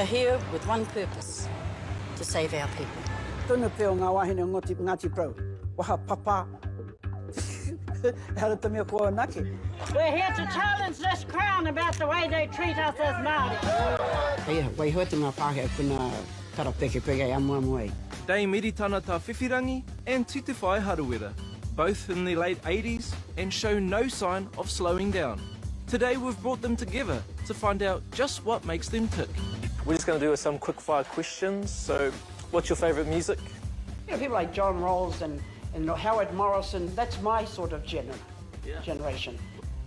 We're here with one purpose, to save our people. Tunu peo ngā wahine Ngāti Pro. Waha papa. Hara te mea kua nake. We're here to challenge this crown about the way they treat us as Māori. Hei, wai hoatu ngā pāhea kuna karapeke pege amuamuai. Dame Iritana Tawhiwhirangi and Titewhai Harawira, both in the late 80s and show no sign of slowing down. Today we've brought them together to find out just what makes them tick. We're just going to do some quick-fire questions. So, what's your favourite music? You know, people like John Rawls and Howard Morrison, that's my sort of generation.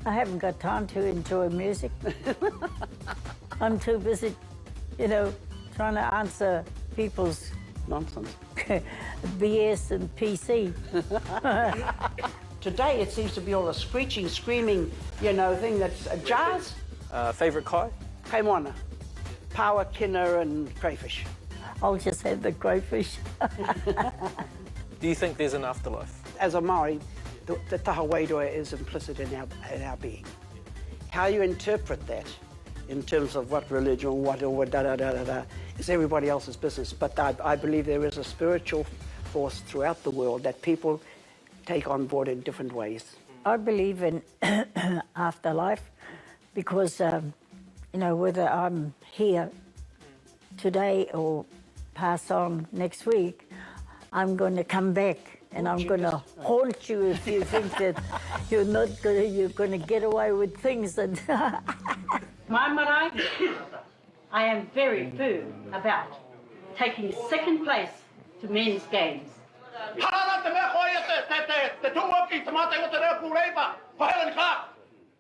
I haven't got time to enjoy music. I'm too busy, trying to answer people's nonsense. BS and PC. Today it seems to be all a screeching, screaming, thing that's jazz. Favourite kai? Kaimwana, power, kina and crayfish. I'll just have the crayfish. Do you think there's an afterlife? As a Māori, the taha wairua is implicit in our being. How you interpret that in terms of what religion, what is everybody else's business. But I believe there is a spiritual force throughout the world that people take on board in different ways. I believe in afterlife because, whether I'm here today or pass on next week, I'm going to come back and I'm going to haunt you if you think that you're going to get away with things. And my marae, I am very firm about taking second place to men's games.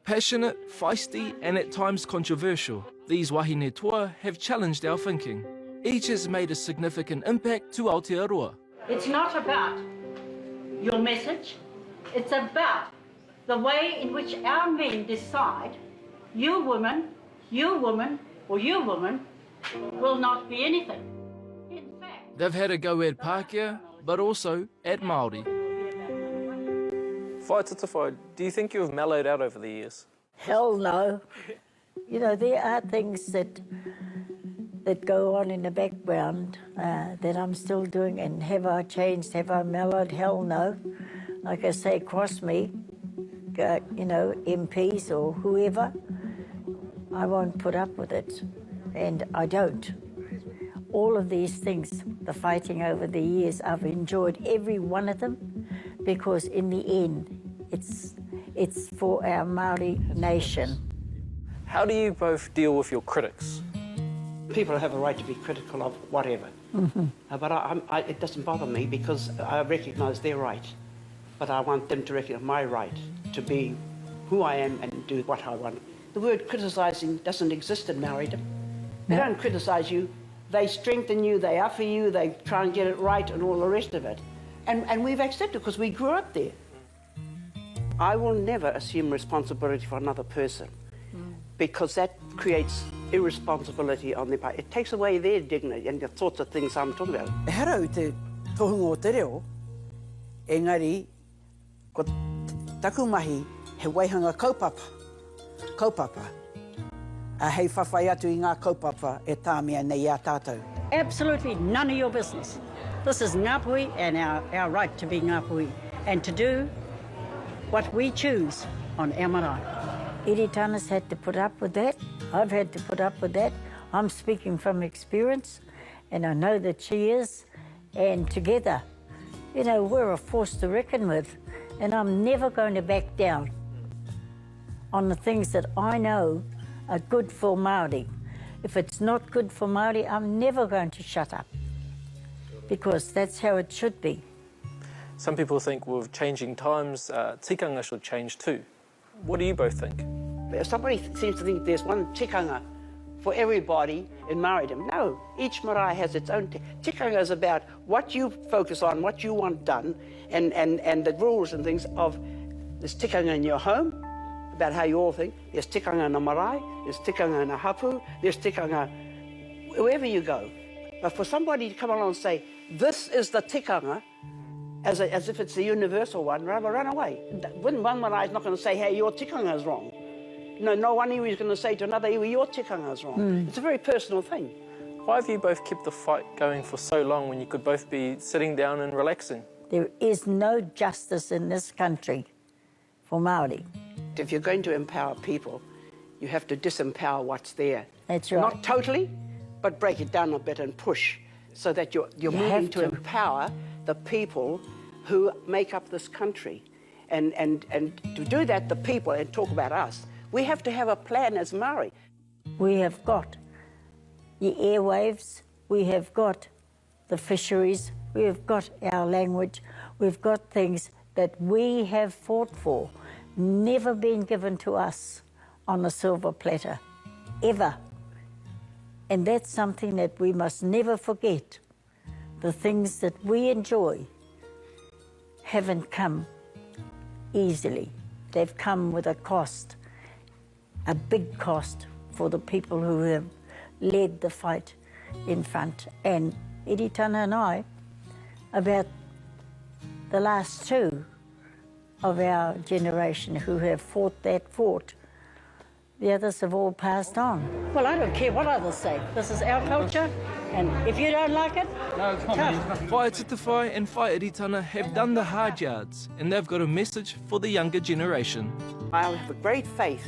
Passionate, feisty and at times controversial, these wahine toa have challenged our thinking. Each has made a significant impact to Aotearoa. It's not about your message, it's about the way in which our men decide you woman, or you woman will not be anything. In fact, they've had a go at Pākehā, but also at Māori. Whai Titewhai, do you think you have mellowed out over the years? Hell no. There are things that go on in the background that I'm still doing, and have I changed, have I mellowed? Hell no. Like I say, cross me, MPs or whoever, I won't put up with it, and I don't. All of these things, the fighting over the years, I've enjoyed every one of them, because in the end, it's for our Māori nation. How do you both deal with your critics? People have a right to be critical of whatever. But it doesn't bother me because I recognise their right. But I want them to recognise my right to be who I am and do what I want. The word criticising doesn't exist in Māoridom. They don't criticise you. They strengthen you, they offer you, they try and get it right and all the rest of it. And we've accepted because we grew up there. I will never assume responsibility for another person because that creates irresponsibility on their part. It takes away their dignity and the sorts of things I'm talking about. E harau te tohunga o te reo, engari, ko taku mahi he waihanga kaupapa. Hei whawhai atu I ngā kaupapa e tāmea nei a tātou. Absolutely none of your business. This is Ngāpuhi and our right to be Ngāpuhi and to do what we choose on our marae. Iritana's had to put up with that. I've had to put up with that. I'm speaking from experience and I know that she is. And together, we're a force to reckon with. And I'm never going to back down on the things that I know are good for Māori. If it's not good for Māori, I'm never going to shut up, because that's how it should be. Some people think with changing times, tikanga should change too. What do you both think? Somebody seems to think there's one tikanga for everybody in Māoridom. No, each marae has its own. Tikanga is about what you focus on, what you want done, and the rules and things of this tikanga in your home, about how you all think. There's tikanga in a marae, there's tikanga in a hapu, there's tikanga wherever you go. But for somebody to come along and say, this is the tikanga, as if it's the universal one, rather run away. One marae is not going to say, hey, your tikanga is wrong. No one iwi is going to say to another iwi, your tikanga is wrong. It's a very personal thing. Why have you both kept the fight going for so long when you could both be sitting down and relaxing? There is no justice in this country for Māori. If you're going to empower people, you have to disempower what's there. That's right. Not totally, but break it down a bit and push so that you're moving to empower the people who make up this country. And to do that, the people, and talk about us, we have to have a plan as Māori. We have got the airwaves, we have got the fisheries, we have got our language, we've got things that we have fought for, never been given to us on a silver platter, ever. And that's something that we must never forget. The things that we enjoy haven't come easily. They've come with a cost, a big cost for the people who have led the fight in front. And Iritana and I, about the last two of our generation who have fought that fought, the others have all passed on. Well, I don't care what others say. This is our culture, and if you don't like it, tough. Whai Titewhai and Whai Iritana have done the hard yards, and they've got a message for the younger generation. I have a great faith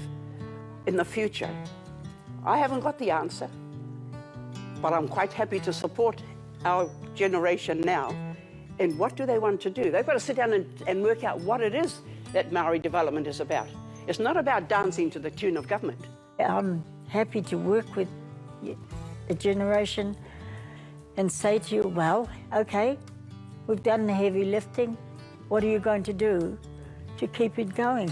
in the future. I haven't got the answer, but I'm quite happy to support our generation now. And what do they want to do? They've got to sit down and work out what it is that Māori development is about. It's not about dancing to the tune of government. I'm happy to work with the generation and say to you, well, okay, we've done the heavy lifting. What are you going to do to keep it going?